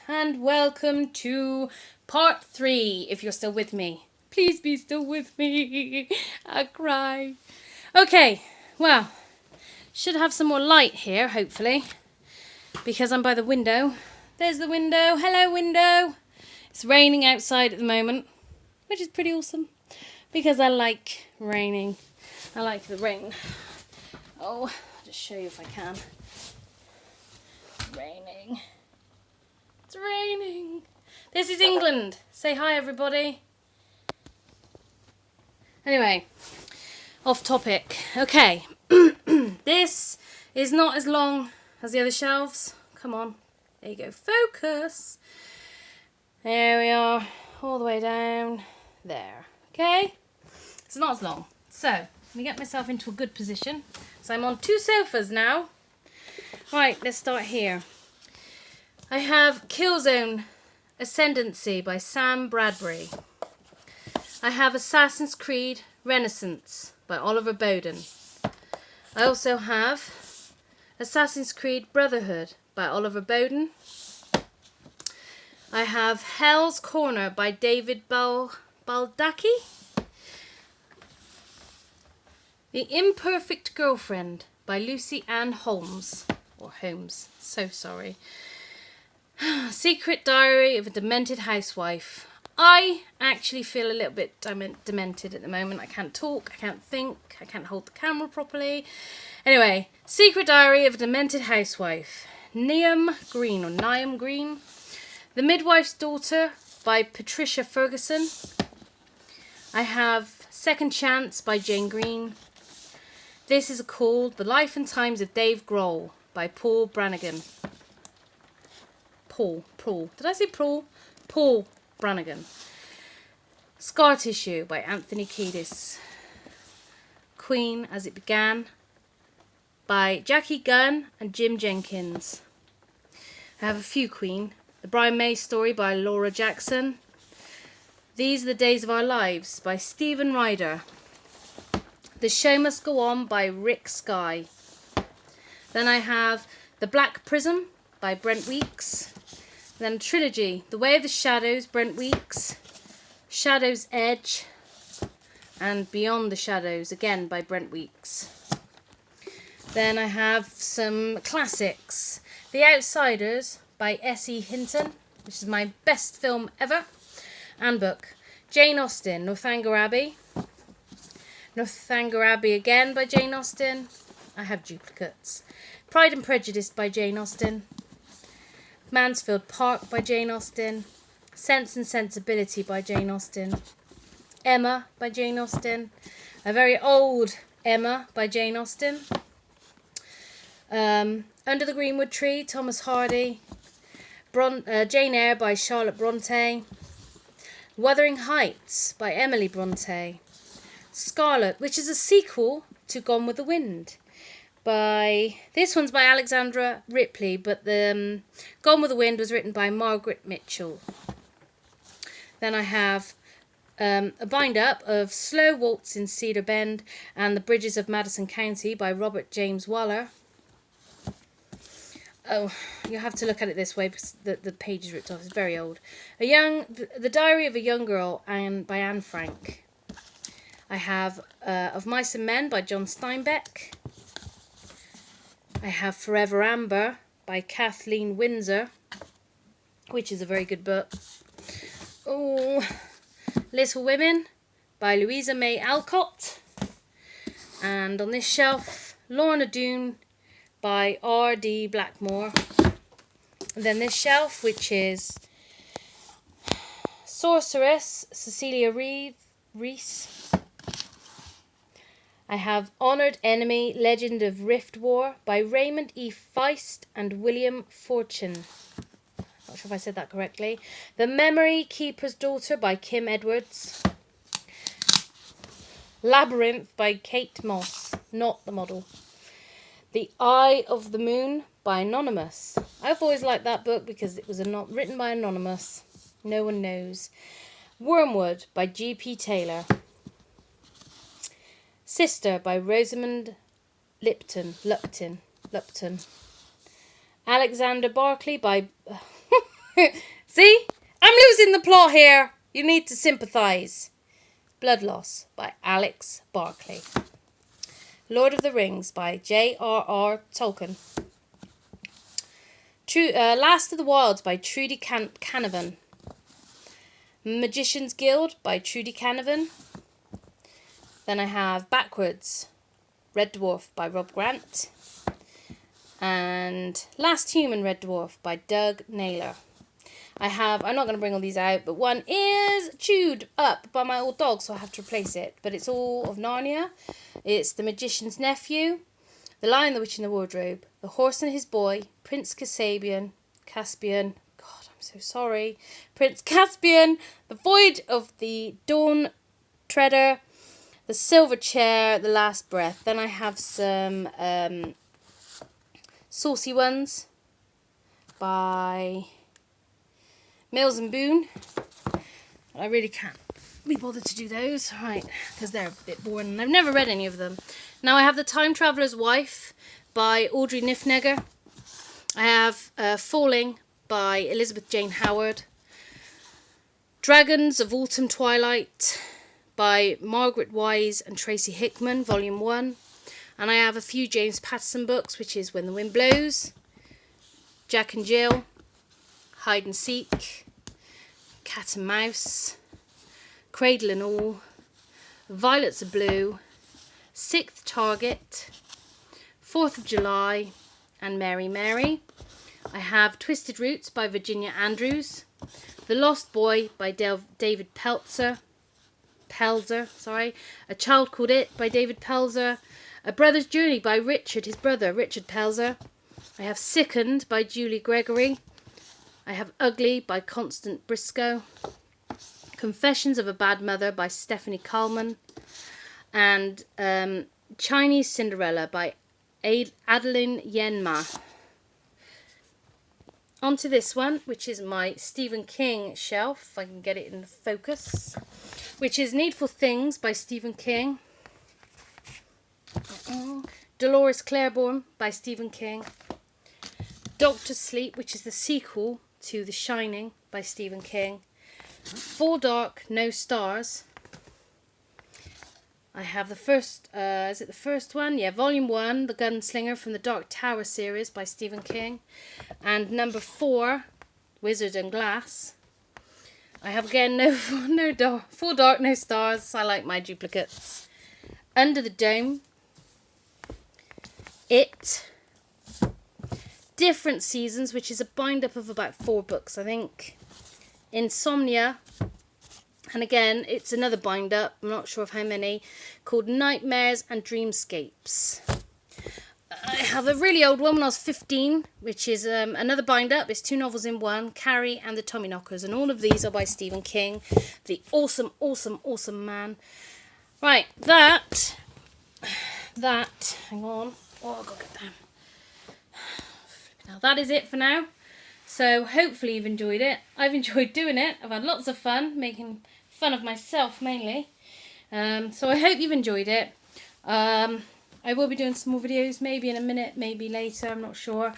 and welcome to part 3, if you're still with me. Please be still with me. I cry. Okay, well, should have some more light here, hopefully, because I'm by the window. There's the window. Hello, window. It's raining outside at the moment, which is pretty awesome, because I like raining. I like the rain. Oh, I'll just show you if I can. Raining. It's raining. This is England. Say hi, everybody. Anyway, off topic. Okay. This is not as long as the other shelves. Come on. There you go. Focus. There we are. All the way down. There. Okay. It's not as long. So, let me get myself into a good position. So I'm on 2 sofas now. Right, let's start here. I have Killzone Ascendancy by Sam Bradbury. I have Assassin's Creed Renaissance by Oliver Bowden. I also have Assassin's Creed Brotherhood by Oliver Bowden. I have Hell's Corner by David Baldacci. The Imperfect Girlfriend by Lucy Ann Holmes. Or Holmes, so sorry. Secret Diary of a Demented Housewife. I actually feel a little bit demented at the moment. I can't talk, I can't think, I can't hold the camera properly. Anyway, Secret Diary of a Demented Housewife. Niamh Green. The Midwife's Daughter by Patricia Ferguson. I have Second Chance by Jane Green. This is called The Life and Times of Dave Grohl by Paul Brannigan. Paul. Did I say Paul? Paul Brannigan. Scar Tissue by Anthony Kiedis. Queen as It Began by Jackie Gunn and Jim Jenkins. I have a few Queen. The Brian May Story by Laura Jackson. These Are the Days of Our Lives by Stephen Ryder. The Show Must Go On by Rick Skye. Then I have The Black Prism by Brent Weeks. Then a trilogy, The Way of the Shadows, Brent Weeks. Shadow's Edge. And Beyond the Shadows, again by Brent Weeks. Then I have some classics. The Outsiders by S.E. Hinton, which is my best film ever. And book. Jane Austen, Northanger Abbey. Northanger Abbey again by Jane Austen. I have duplicates. Pride and Prejudice by Jane Austen. Mansfield Park by Jane Austen. Sense and Sensibility by Jane Austen. Emma by Jane Austen. A very old Emma by Jane Austen. Under the Greenwood Tree, Thomas Hardy. Jane Eyre by Charlotte Bronte. Wuthering Heights by Emily Bronte. Scarlet, which is a sequel to Gone with the Wind. This one's by Alexandra Ripley, but the Gone with the Wind was written by Margaret Mitchell. Then I have a bind-up of Slow Waltz in Cedar Bend and The Bridges of Madison County by Robert James Waller. Oh, you have to look at it this way because the page is ripped off. It's very old. The Diary of a Young Girl by Anne Frank. I have Of Mice and Men by John Steinbeck. I have Forever Amber by Kathleen Windsor, which is a very good book. Oh, Little Women by Louisa May Alcott. And on this shelf, Lorna Doone by R.D. Blackmore. And then this shelf, which is Sorceress, Cecilia Reese. I have Honoured Enemy, Legend of Rift War by Raymond E. Feist and William Fortune. Not sure if I said that correctly. The Memory Keeper's Daughter by Kim Edwards. Labyrinth by Kate Moss, not the model. The Eye of the Moon by Anonymous. I've always liked that book because it was written by Anonymous. No one knows. Wormwood by G.P. Taylor. Sister by Rosamund Lupton. Alexander Barclay by See? I'm losing the plot here. You need to sympathise. Blood Loss by Alex Barkley. Lord of the Rings by J.R.R. Tolkien. Last of the Wilds by Trudy Canavan. Magician's Guild by Trudy Canavan. Then I have Backwards, Red Dwarf by Rob Grant. And Last Human Red Dwarf by Doug Naylor. I'm not going to bring all these out, but one is chewed up by my old dog, so I have to replace it. But it's all of Narnia. It's The Magician's Nephew, The Lion, the Witch, and the Wardrobe, The Horse and His Boy, Prince Caspian, God, I'm so sorry, Prince Caspian, The Voyage of the Dawn Treader, The Silver Chair, The Last Breath. Then I have some saucy ones by Mills and Boon. I really can't be bothered to do those, right, because they're a bit boring and I've never read any of them. Now I have The Time Traveller's Wife by Audrey Niffenegger. I have Falling by Elizabeth Jane Howard. Dragons of Autumn Twilight by Margaret Wise and Tracy Hickman, Volume 1. And I have a few James Patterson books, which is When the Wind Blows, Jack and Jill, Hide and Seek, Cat and Mouse, Cradle and All, Violets Are Blue, Sixth Target, 4th of July, and Mary Mary. I have Twisted Roots by Virginia Andrews, The Lost Boy by David Pelzer, A Child Called It by David Pelzer, A Brother's Journey by his brother, Richard Pelzer. I have Sickened by Julie Gregory. I have Ugly by Constance Briscoe. Confessions of a Bad Mother by Stephanie Kalman. And Chinese Cinderella by Adeline Yenma. On to this one, which is my Stephen King shelf, if I can get it in focus, which is Needful Things by Stephen King. Dolores Claiborne by Stephen King. Doctor Sleep, which is the sequel to The Shining by Stephen King. Full Dark, No Stars. I have the first, is it the first one? Yeah, Volume 1, The Gunslinger from the Dark Tower series by Stephen King. And number 4, Wizard and Glass. I have again Full Dark, No Stars. I like my duplicates. Under the Dome. It. Different Seasons, which is a bind-up of about 4 books, I think. Insomnia. And again, it's another bind-up, I'm not sure of how many, called Nightmares and Dreamscapes. I have a really old one when I was 15, which is another bind-up. It's 2 novels in one, Carrie and the Tommyknockers. And all of these are by Stephen King, the awesome, awesome, awesome man. Right, that, hang on. Oh, I've got to get down. Now, that is it for now. So, hopefully you've enjoyed it. I've enjoyed doing it. I've had lots of fun, making fun of myself mainly. So, I hope you've enjoyed it. I will be doing some more videos, maybe in a minute, maybe later, I'm not sure.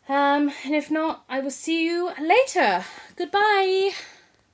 And if not, I will see you later. Goodbye.